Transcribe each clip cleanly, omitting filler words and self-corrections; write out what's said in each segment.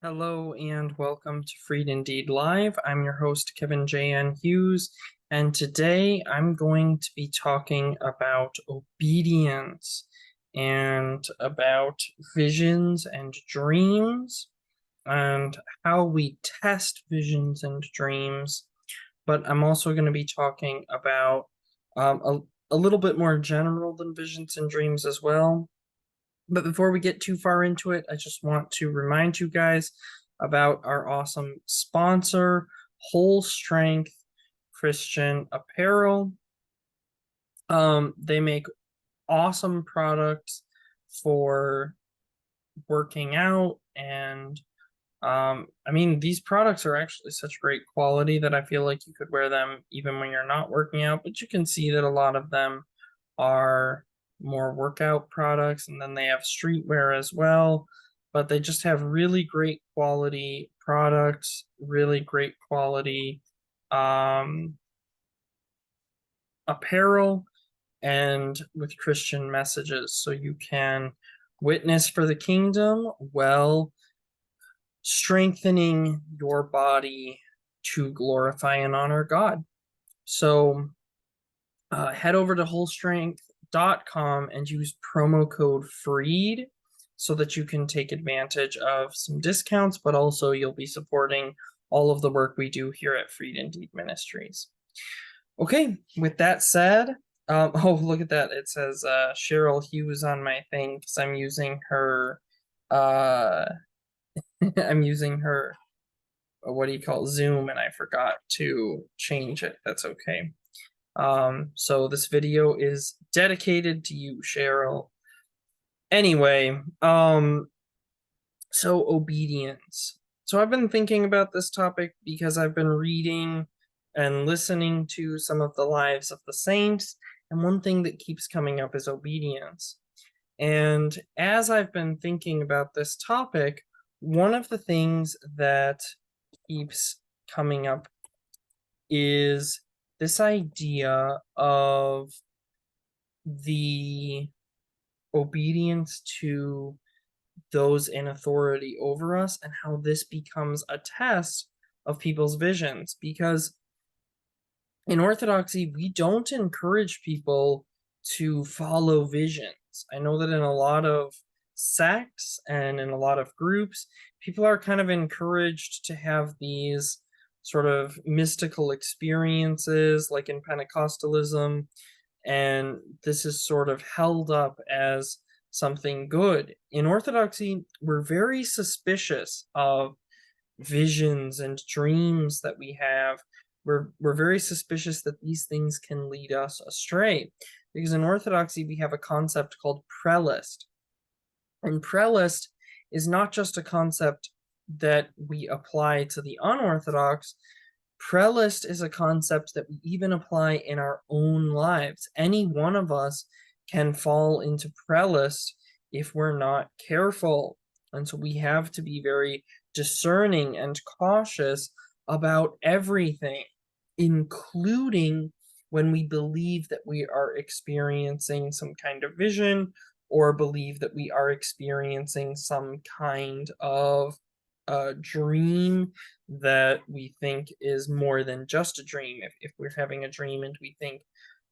Hello and welcome to Freed Indeed Live. I'm your host, Kevin J.N. Hughes, and today I'm going to be talking about obedience and about visions and dreams and how we test visions and dreams. But I'm also going to be talking about a little bit more general than visions and dreams as well. But before we get too far into it, I just want to remind you guys about our awesome sponsor, Whole Strength Christian Apparel. They make awesome products for working out, and these products are actually such great quality that I feel like you could wear them even when you're not working out, but you can see that a lot of them are more workout products, and then they have streetwear as well. But they just have really great quality products, really great quality apparel, and with Christian messages. So you can witness for the kingdom while strengthening your body to glorify and honor God. So head over to wholestrength.com and use promo code FREED so that you can take advantage of some discounts, but also you'll be supporting all of the work we do here at Freed Indeed Ministries. Okay, with that said, oh, look at that. It says Cheryl Hughes on my thing because I'm using her, I'm using her, what do you call it, Zoom, and I forgot to change it. That's okay. So this video is dedicated to you, Cheryl. Anyway, so obedience. So I've been thinking about this topic because I've been reading and listening to some of the lives of the saints, and one thing that keeps coming up is obedience. And as I've been thinking about this topic, one of the things that keeps coming up is this idea of the obedience to those in authority over us and how this becomes a test of people's visions. Because in Orthodoxy, we don't encourage people to follow visions. I know that in a lot of sects and in a lot of groups, people are kind of encouraged to have these sort of mystical experiences, like in Pentecostalism, and this is sort of held up as something good. In Orthodoxy, we're very suspicious of visions and dreams that we have. We're very suspicious that these things can lead us astray, because in Orthodoxy we have a concept called prelist. And prelist is not just a concept that we apply to the unorthodox. Prelist is a concept that we even apply in our own lives. Any one of us can fall into prelist if we're not careful. And so we have to be very discerning and cautious about everything, including when we believe that we are experiencing some kind of vision or believe that we are experiencing some kind of dream that we think is more than just a dream. If we're having a dream and we think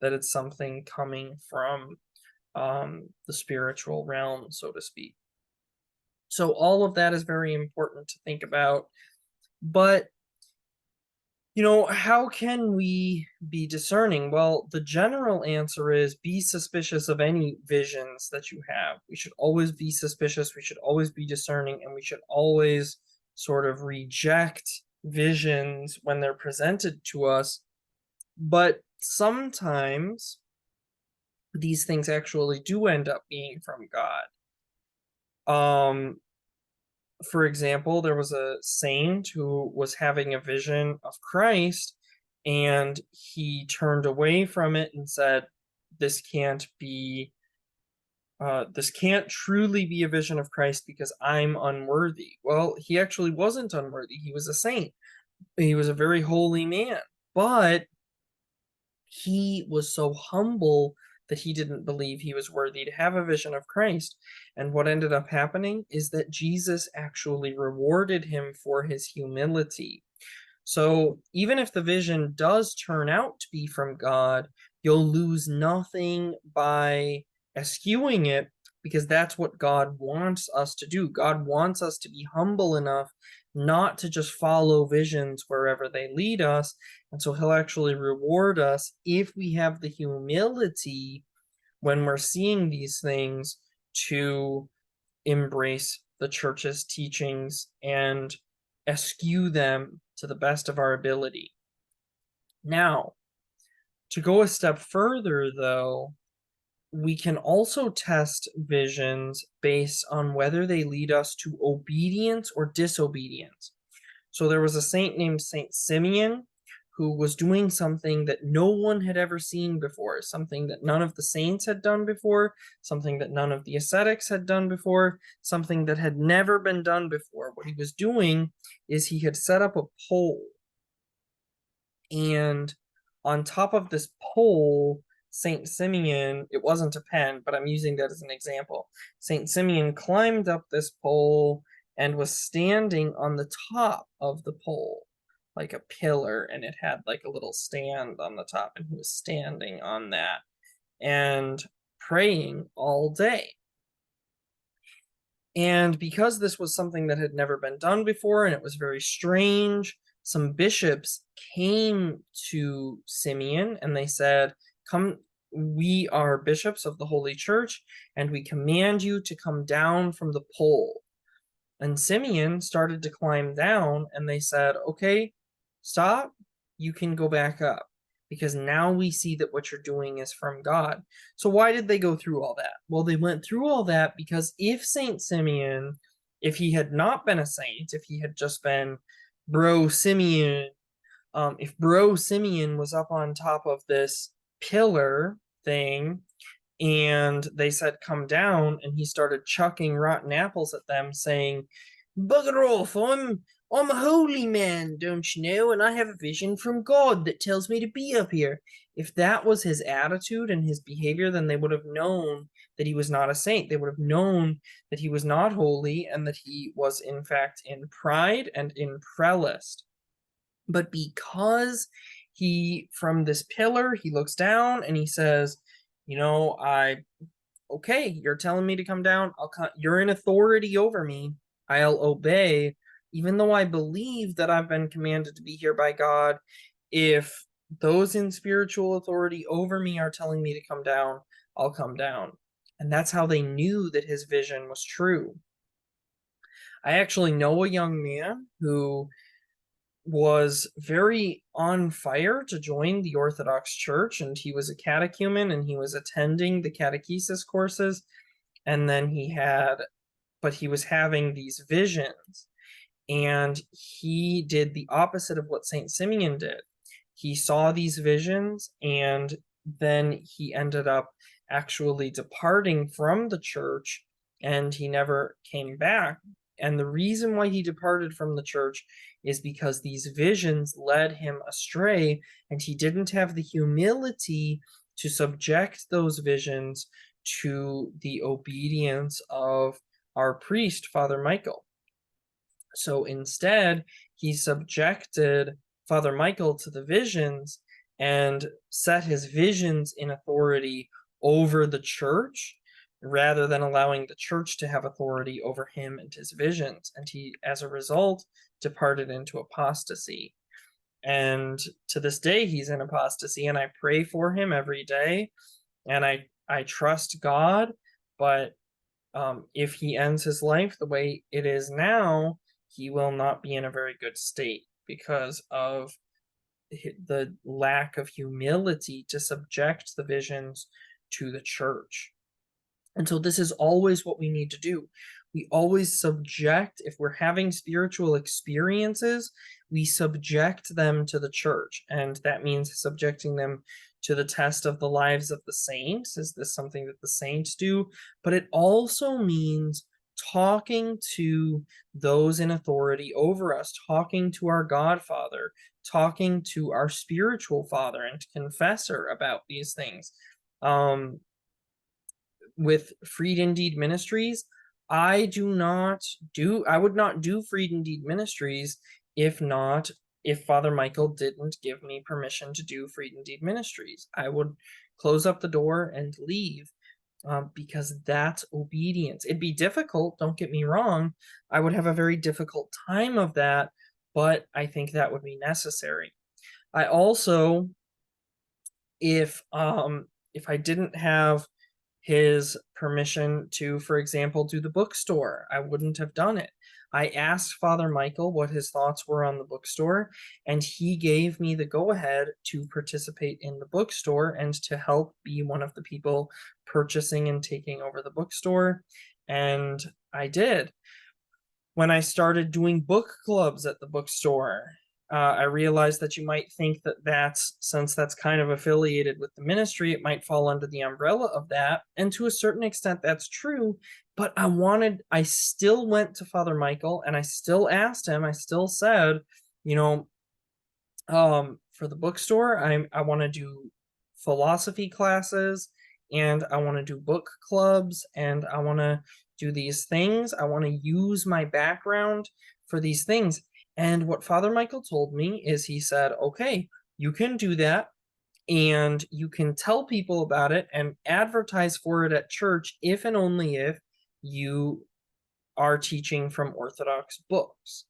that it's something coming from the spiritual realm, so to speak. So all of that is very important to think about. But how can we be discerning? Well, the general answer is be suspicious of any visions that you have. We should always be suspicious. We should always be discerning, and we should always sort of reject visions when they're presented to us. But sometimes these things actually do end up being from God. For example, there was a saint who was having a vision of Christ, and he turned away from it and said, this can't truly be a vision of Christ because I'm unworthy. Well, he actually wasn't unworthy. He was a saint. He was a very holy man, but he was so humble that he didn't believe he was worthy to have a vision of Christ. And what ended up happening is that Jesus actually rewarded him for his humility. So even if the vision does turn out to be from God, you'll lose nothing by eschewing it, because that's what God wants us to do. God wants us to be humble enough not to just follow visions wherever they lead us. And so he'll actually reward us if we have the humility when we're seeing these things to embrace the church's teachings and eschew them to the best of our ability. Now, to go a step further, though, we can also test visions based on whether they lead us to obedience or disobedience. So there was a saint named Saint Simeon who was doing something that no one had ever seen before, something that none of the saints had done before, something that none of the ascetics had done before, something that had never been done before. What he was doing is he had set up a pole, and on top of this pole, Saint Simeon, it wasn't a pen, but I'm using that as an example. Saint Simeon climbed up this pole and was standing on the top of the pole, like a pillar, and it had like a little stand on the top, and he was standing on that and praying all day. And because this was something that had never been done before and it was very strange, some bishops came to Simeon and they said, "Come, we are bishops of the Holy Church, and we command you to come down from the pole." And Simeon started to climb down, and they said, "Okay, stop. You can go back up, because now we see that what you're doing is from God." So why did they go through all that? Well, they went through all that because if Saint Simeon, if he had not been a saint, if he had just been Bro Simeon, if Bro Simeon was up on top of this pillar thing and they said, "Come down," and he started chucking rotten apples at them, saying, "Bugger off, I'm a holy man, don't you know, and I have a vision from God that tells me to be up here." If that was his attitude and his behavior, then they would have known that he was not a saint. They would have known that he was not holy and that he was in fact in pride and in prelist. But because he, from this pillar, he looks down and he says, okay, you're telling me to come down. You're in authority over me. I'll obey, even though I believe that I've been commanded to be here by God. If those in spiritual authority over me are telling me to come down, I'll come down. And that's how they knew that his vision was true. I actually know a young man who was very on fire to join the Orthodox Church, and he was a catechumen and he was attending the catechesis courses, and then he was having these visions, and he did the opposite of what Saint Simeon did. He saw these visions, and then he ended up actually departing from the church, and he never came back. And the reason why he departed from the church is because these visions led him astray, and he didn't have the humility to subject those visions to the obedience of our priest, Father Michael. So instead, he subjected Father Michael to the visions and set his visions in authority over the church, rather than allowing the church to have authority over him and his visions. And he, as a result, departed into apostasy. And to this day, he's in apostasy, and I pray for him every day, and I trust God. But if he ends his life the way it is now, he will not be in a very good state because of the lack of humility to subject the visions to the church. And so this is always what we need to do. We always subject, if we're having spiritual experiences, we subject them to the church. And that means subjecting them to the test of the lives of the saints. Is this something that the saints do? But it also means talking to those in authority over us, talking to our Godfather, talking to our spiritual father and confessor about these things. Um, with Freed Indeed Ministries, I would not do Freed Indeed Ministries if Father Michael didn't give me permission to do Freed Indeed Ministries. I would close up the door and leave, because that's obedience. It'd be difficult, don't get me wrong. I would have a very difficult time of that, but I think that would be necessary. I also, if I didn't have his permission to, for example, do the bookstore, I wouldn't have done it. I asked Father Michael what his thoughts were on the bookstore, and he gave me the go-ahead to participate in the bookstore and to help be one of the people purchasing and taking over the bookstore. And I did. When I started doing book clubs at the bookstore, I realized that you might think that since that's kind of affiliated with the ministry, it might fall under the umbrella of that. And to a certain extent, that's true. But I still went to Father Michael and I still asked him, I still said, you know, for the bookstore, I want to do philosophy classes, and I want to do book clubs, and I want to do these things. I want to use my background for these things. And what Father Michael told me is, he said, okay, you can do that, and you can tell people about it and advertise for it at church if and only if you are teaching from Orthodox books.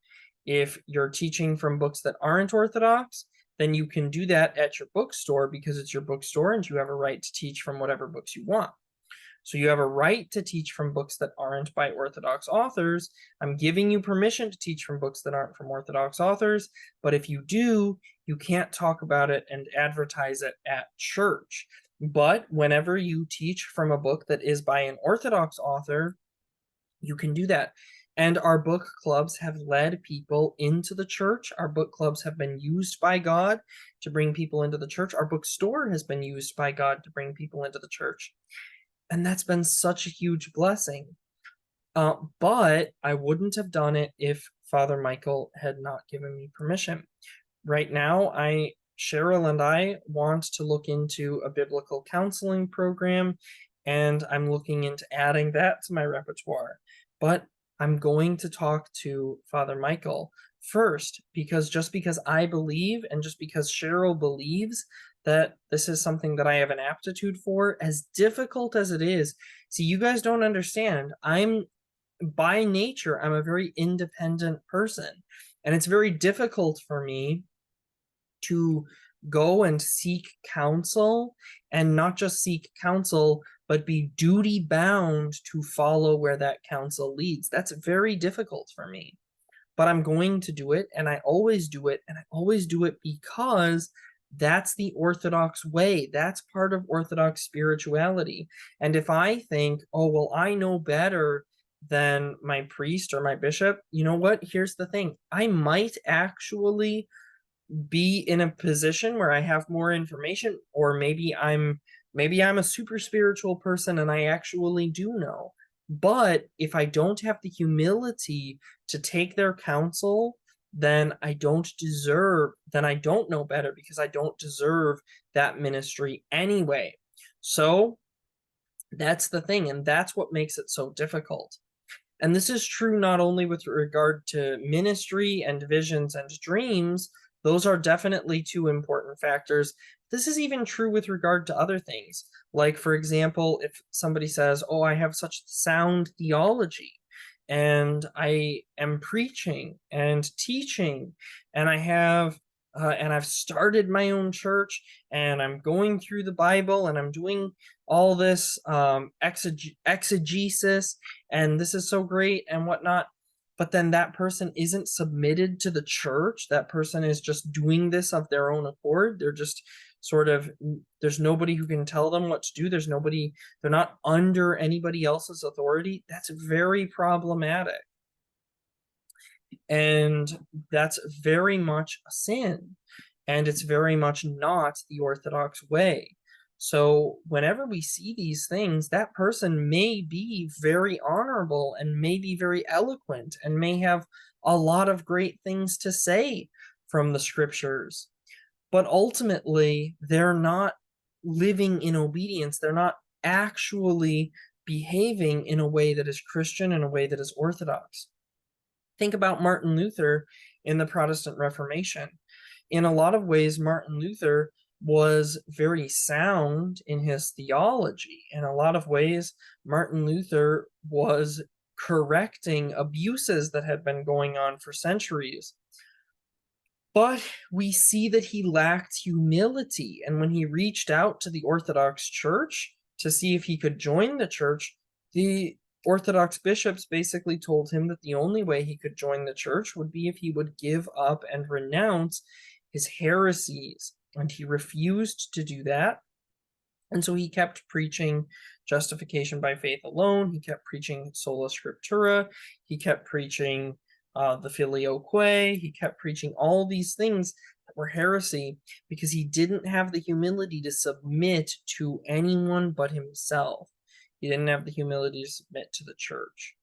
If you're teaching from books that aren't Orthodox, then you can do that at your bookstore, because it's your bookstore and you have a right to teach from whatever books you want. So you have a right to teach from books that aren't by Orthodox authors. I'm giving you permission to teach from books that aren't from Orthodox authors, but if you do, you can't talk about it and advertise it at church. But whenever you teach from a book that is by an Orthodox author, you can do that. And our book clubs have led people into the church. Our book clubs have been used by God to bring people into the church. Our bookstore has been used by God to bring people into the church. And that's been such a huge blessing. But I wouldn't have done it if Father Michael had not given me permission. Right now, Cheryl and I want to look into a biblical counseling program, and I'm looking into adding that to my repertoire. But I'm going to talk to Father Michael first, because just because I believe and just because Cheryl believes that this is something that I have an aptitude for, as difficult as it is. See, you guys don't understand. By nature, I'm a very independent person, and it's very difficult for me to go and seek counsel, and not just seek counsel, but be duty bound to follow where that counsel leads. That's very difficult for me. But I'm going to do it, and I always do it, and I always do it because that's the Orthodox way. That's part of Orthodox spirituality. And if I think, oh, well, I know better than my priest or my bishop, you know what? Here's the thing. I might actually be in a position where I have more information, or maybe I'm a super spiritual person and I actually do know. But if I don't have the humility to take their counsel, then I don't know better, because I don't deserve that ministry anyway. So that's the thing, and that's what makes it so difficult. And this is true not only with regard to ministry and visions and dreams. Those are definitely two important factors. This is even true with regard to other things. Like, for example, if somebody says, oh, I have such sound theology, and I am preaching and teaching, and I've started my own church, and I'm going through the Bible, and I'm doing all this exegesis, and this is so great and whatnot. But then that person isn't submitted to the church. That person is just doing this of their own accord. They're just there's nobody who can tell them what to do. They're not under anybody else's authority. That's very problematic. And that's very much a sin. And it's very much not the Orthodox way. So whenever we see these things, that person may be very honorable and may be very eloquent and may have a lot of great things to say from the scriptures. But ultimately, they're not living in obedience. They're not actually behaving in a way that is Christian, in a way that is orthodox. Think about Martin Luther in the Protestant Reformation. In a lot of ways, Martin Luther was very sound in his theology. In a lot of ways, Martin Luther was correcting abuses that had been going on for centuries. But we see that he lacked humility. And when he reached out to the Orthodox Church to see if he could join the church, the Orthodox bishops basically told him that the only way he could join the church would be if he would give up and renounce his heresies. And he refused to do that. And so he kept preaching justification by faith alone. He kept preaching sola scriptura. He kept preaching the filioque. He kept preaching all these things that were heresy because he didn't have the humility to submit to anyone but himself. He didn't have the humility to submit to the church.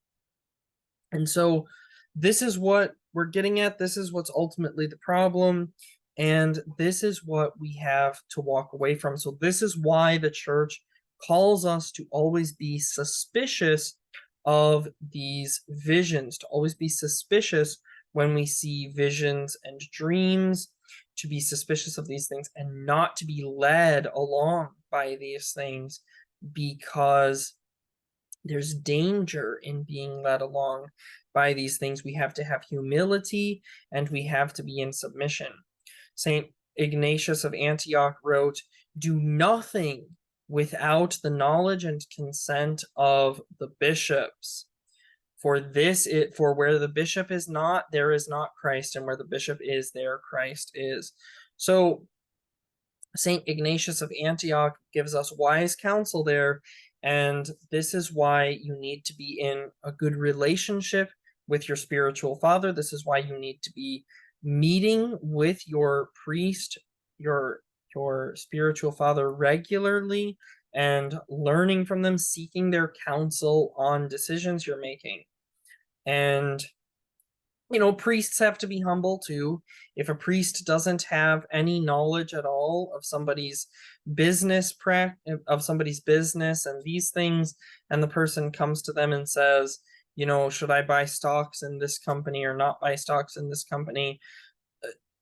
And so this is what we're getting at. This is what's ultimately the problem. And this is what we have to walk away from. So this is why the church calls us to always be suspicious of these visions, to always be suspicious when we see visions and dreams, to be suspicious of these things and not to be led along by these things, because there's danger in being led along by these things. We have to have humility and we have to be in submission. St. Ignatius of Antioch wrote, "Do nothing without the knowledge and consent of the bishops. For where the bishop is not, there is not Christ, and where the bishop is, there Christ is." So St. Ignatius of Antioch gives us wise counsel there, and this is why you need to be in a good relationship with your spiritual father. This is why you need to be meeting with your priest, your spiritual father regularly, and learning from them, seeking their counsel on decisions you're making. And priests have to be humble too. If a priest doesn't have any knowledge at all of somebody's business and these things, and the person comes to them and says, should I buy stocks in this company or not buy stocks in this company?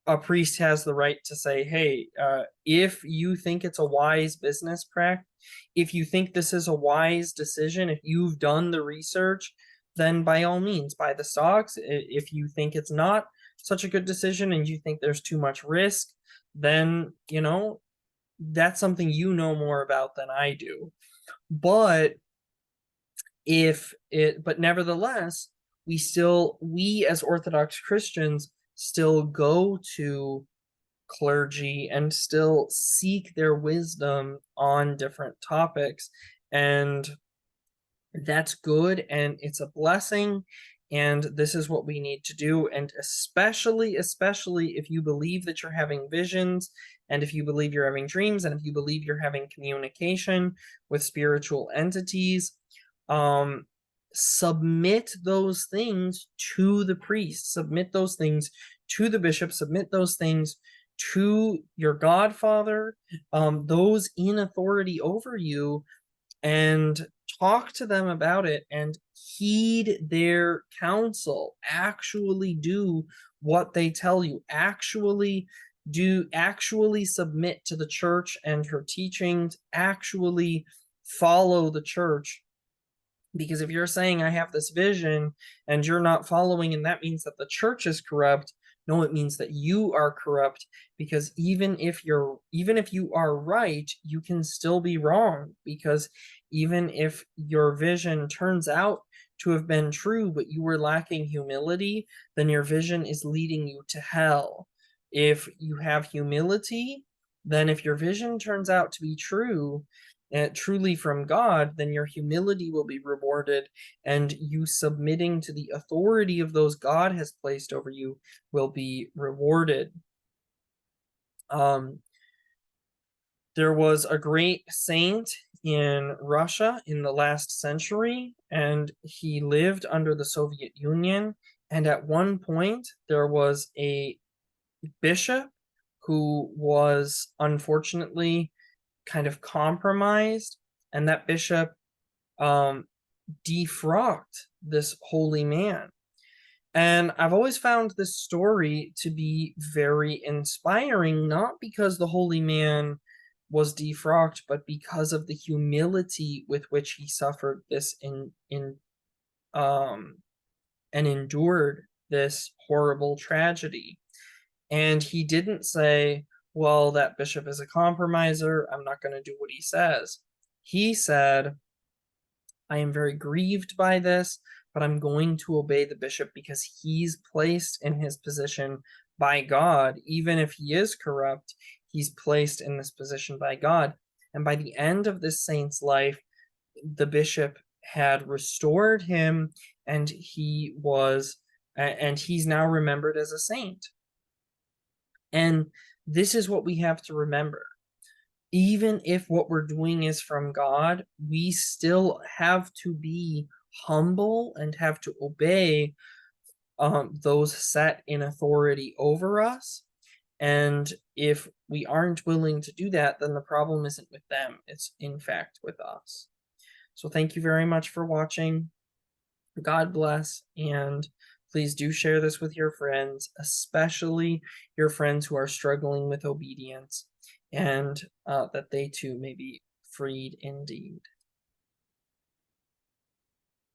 A priest has the right to say, hey, if you think it's a wise business practice, if you think this is a wise decision, if you've done the research, then by all means buy the stocks. If you think it's not such a good decision and you think there's too much risk, then that's something you know more about than I do. But nevertheless, we as Orthodox Christians still go to clergy and still seek their wisdom on different topics, and that's good and it's a blessing, and this is what we need to do. And especially if you believe that you're having visions, and if you believe you're having dreams, and if you believe you're having communication with spiritual entities, submit those things to the priest, submit those things to the bishop, submit those things to your godfather, those in authority over you, and talk to them about it and heed their counsel. Actually do what they tell you. Actually submit to the church and her teachings. Actually follow the church. Because if you're saying I have this vision and you're not following, and that means that the church is corrupt, no, it means that you are corrupt. Because even if you are right, you can still be wrong. Because even if your vision turns out to have been true, but you were lacking humility, then your vision is leading you to hell. If you have humility, then if your vision turns out to be true, truly from God, then your humility will be rewarded, and you submitting to the authority of those God has placed over you will be rewarded. There was a great saint in Russia in the last century, and he lived under the Soviet Union. And at one point, there was a bishop who was unfortunately kind of compromised, and that bishop um, defrocked this holy man. And I've always found this story to be very inspiring, not because the holy man was defrocked, but because of the humility with which he suffered this in um and endured this horrible tragedy. And he didn't say, well, that bishop is a compromiser, I'm not going to do what he says. He said, I am very grieved by this, but I'm going to obey the bishop because he's placed in his position by God. Even if he is corrupt, he's placed in this position by God. And by the end of this saint's life, the bishop had restored him, and and he's now remembered as a saint. And this is what we have to remember. Even if what we're doing is from God, we still have to be humble and have to obey those set in authority over us. And if we aren't willing to do that, then the problem isn't with them, it's in fact with us. So thank you very much for watching. God bless, and please do share this with your friends, especially your friends who are struggling with obedience, and that they too may be freed indeed.